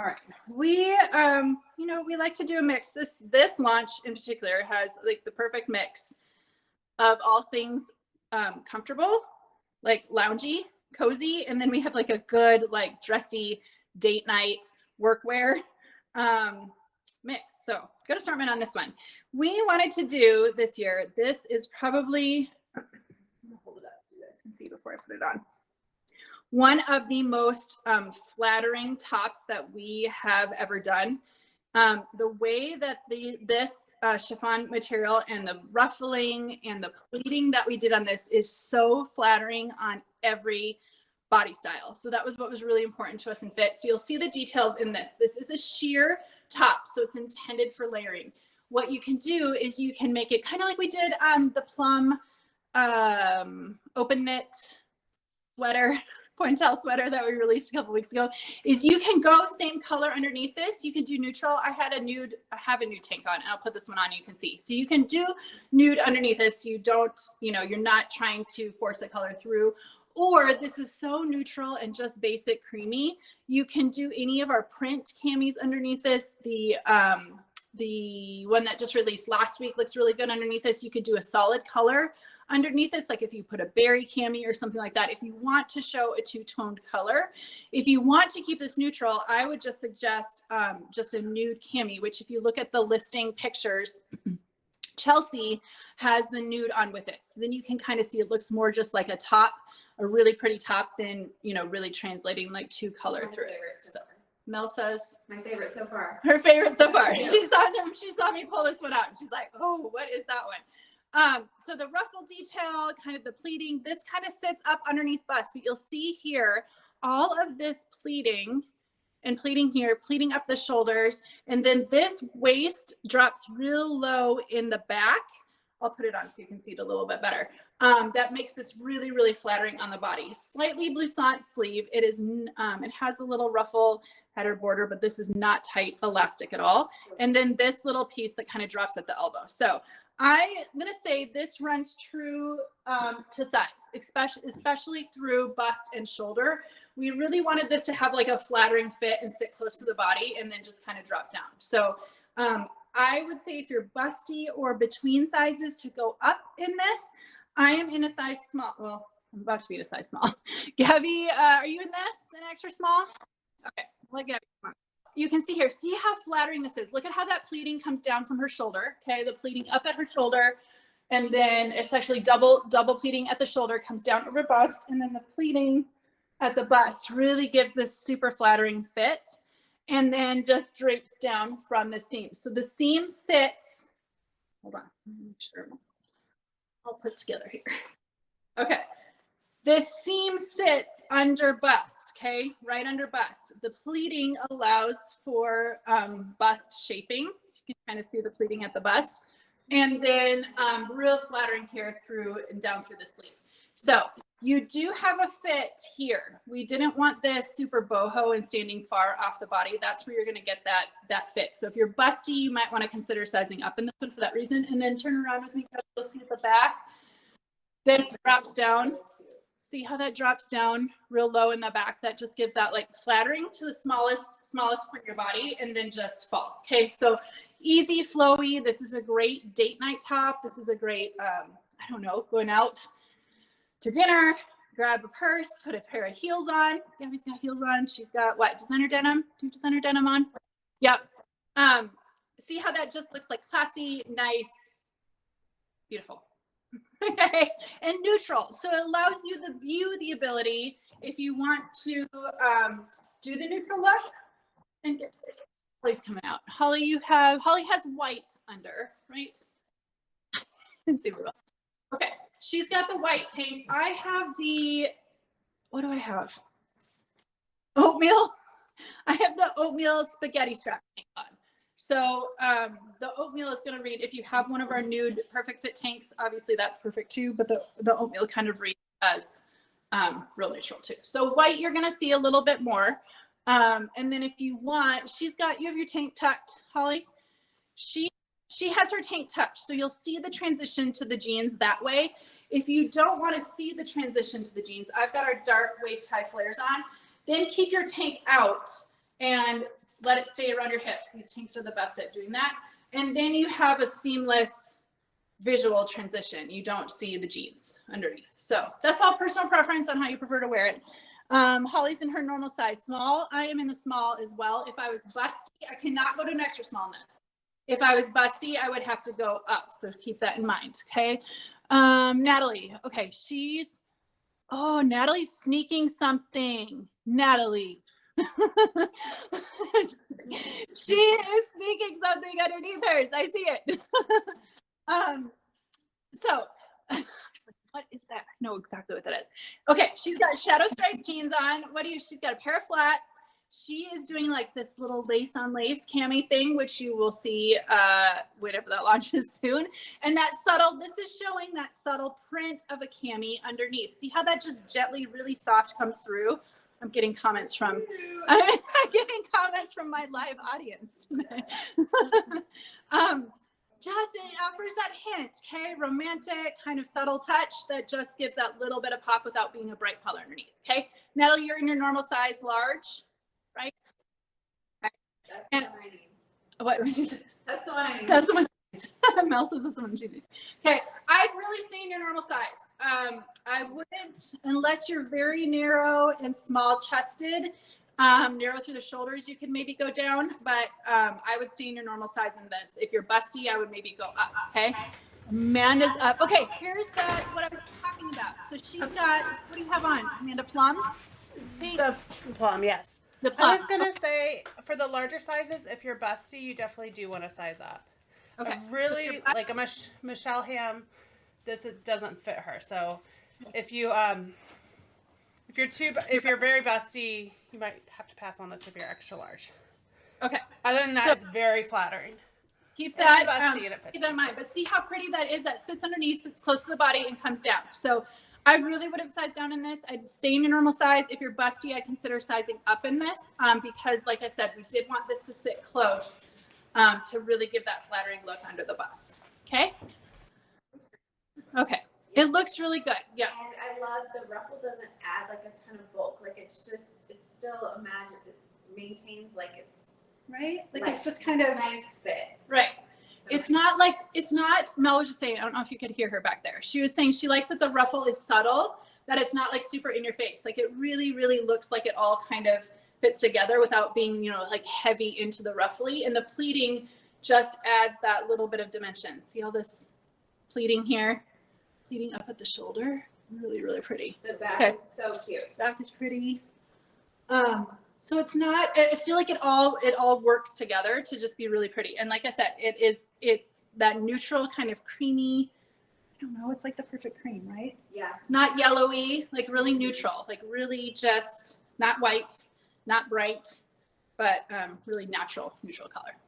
All right. We, you know, we like to do a mix. This launch in particular has like the perfect mix of all things comfortable, like loungy, cozy, and then we have like a good like dressy date night workwear mix. So good assortment on this one. We wanted to do this year. This is probably, hold it up so you guys can see before I put it on. One of the most flattering tops that we have ever done. The way that this chiffon material and the ruffling and the pleating that we did on this is so flattering on every body style. So that was what was really important to us in fit. So you'll see the details in this. This is a sheer top, so it's intended for layering. What you can do is you can make it kind of like we did on the plum open knit sweater, pointelle sweater that we released a couple weeks ago, is you can go same color underneath this. You can do neutral. I have a nude tank on, and I'll put this one on, you can see. So you can do nude underneath this. You don't, you know, you're not trying to force the color through. Or this is so neutral and just basic creamy. You can do any of our print camis underneath this. The one that just released last week looks really good underneath this. You could do a solid color underneath this, like if you put a berry cami or something like that, if you want to show a two-toned color. If you want to keep this neutral, I would just suggest just a nude cami, which if you look at the listing pictures, Chelsea has the nude on with it. So then you can kind of see it looks more just like a top, a really pretty top than, you know, really translating like two color through it. So Mel says my favorite so far. Her favorite so far. She saw me pull this one out and she's like, oh, what is that one? So the ruffle detail, kind of the pleating, this kind of sits up underneath bust, but you'll see here all of this pleating and pleating here, pleating up the shoulders, and then this waist drops real low in the back. I'll put it on so you can see it a little bit better. That makes this really, really flattering on the body. Slightly bloussant sleeve. It is, it has a little ruffle header border, but this is not tight elastic at all. And then this little piece that kind of drops at the elbow. So I'm going to say this runs true to size, especially through bust and shoulder. We really wanted this to have like a flattering fit and sit close to the body and then just kind of drop down. So I would say if you're busty or between sizes to go up in this, I am in a size small. Well, I'm about to be in a size small. Gabby, are you in this, an extra small? Okay, let Gabby come on. You can see here, see how flattering this is. Look at how that pleating comes down from her shoulder. Okay, the pleating up at her shoulder, and then it's actually double pleating at the shoulder, comes down over bust, and then the pleating at the bust really gives this super flattering fit, and then just drapes down from the seam. So the seam sits, hold on, make sure I'll put together here. Okay. This seam sits under bust, okay, right under bust. The pleating allows for bust shaping. So you can kind of see the pleating at the bust. And then real flattering here through and down through the sleeve. So you do have a fit here. We didn't want this super boho and standing far off the body. That's where you're going to get that fit. So if you're busty, you might want to consider sizing up in this one for that reason. And then turn around with me, you'll see at the back. This drops down. See how that drops down real low in the back? That just gives that like flattering to the smallest part of your body and then just falls. Okay, so easy, flowy. This is a great date night top. This is a great, I don't know, going out to dinner, grab a purse, put a pair of heels on. Gabby's got heels on. She's got what, designer denim? Do you have designer denim on? Yep. See how that just looks like classy, nice, beautiful. Okay, and neutral. So it allows you the ability, if you want to do the neutral look and get Holly's coming out. Holly has white under, right? Let's see what else. Okay, she's got the white tank. I have the, what do I have? Oatmeal. I have the oatmeal spaghetti strap tank on. So the oatmeal is going to read, if you have one of our nude perfect fit tanks, obviously that's perfect too, but the oatmeal kind of reads as real neutral too. So white, you're going to see a little bit more. And then if you want, you have your tank tucked, Holly. She has her tank tucked. So you'll see the transition to the jeans that way. If you don't want to see the transition to the jeans, I've got our dark waist high flares on. Then keep your tank out and let it stay around your hips. These tanks are the best at doing that. And then you have a seamless visual transition. You don't see the jeans underneath. So that's all personal preference on how you prefer to wear it. Holly's in her normal size small. I am in the small as well. If I was busty, I cannot go to an extra small in this. If I was busty, I would have to go up. So keep that in mind. Okay. Natalie. Okay. Natalie's sneaking something. Natalie. She is sneaking something underneath hers. I see it. So what is that? I know exactly what that is. Okay, she's got shadow striped jeans on. She's got a pair of flats. She is doing like this little lace on lace cami thing, which you will see whenever that launches soon. And this is showing that subtle print of a cami underneath. See how that just gently, really soft comes through? I'm getting comments from my live audience. Just it offers that hint, okay? Romantic, kind of subtle touch that just gives that little bit of pop without being a bright color underneath, okay? Natalie, you're in your normal size large, right? Okay. That's the one I need. What did you say? That's the one I need. That's the one. Mel says that's the one she needs. Okay, I'd really stay in your normal size. I wouldn't, unless you're very narrow and small chested, narrow through the shoulders, you could maybe go down, but I would stay in your normal size in this. If you're busty, I would maybe go up, okay? Amanda's up. Okay, here's what I was talking about. So she's got, what do you have on, Amanda? Plum? The plum, yes. The plum. I was going to say, for the larger sizes, if you're busty, you definitely do want to size up. Okay. Really, like a Michelle Ham, it doesn't fit her. So if you're very busty, you might have to pass on this if you're extra large. Okay. Other than that, it's very flattering. Keep that in mind. But see how pretty that is? That sits underneath, sits close to the body, and comes down. So I really wouldn't size down in this. I'd stay in your normal size. If you're busty, I'd consider sizing up in this because, like I said, we did want this to sit close to really give that flattering look under the bust. Okay? Okay. It looks really good. Yeah. And I love the ruffle doesn't add like a ton of bulk. Like it's still it maintains like it's right. Like it's just kind of nice fit. Right. So it's not Mel was just saying, I don't know if you could hear her back there. She was saying she likes that the ruffle is subtle, that it's not like super in your face. Like it really, really looks like it all kind of fits together without being, like heavy into the ruffly. And the pleating just adds that little bit of dimension. See all this pleating here? Pleating up at the shoulder. Really, really pretty. The back is so cute. Back is pretty. So it's not, I feel like it all works together to just be really pretty. And like I said, it's that neutral kind of creamy, I don't know, it's like the perfect cream, right? Yeah. Not yellowy, like really neutral, like really just not white, not bright, but really natural, neutral color.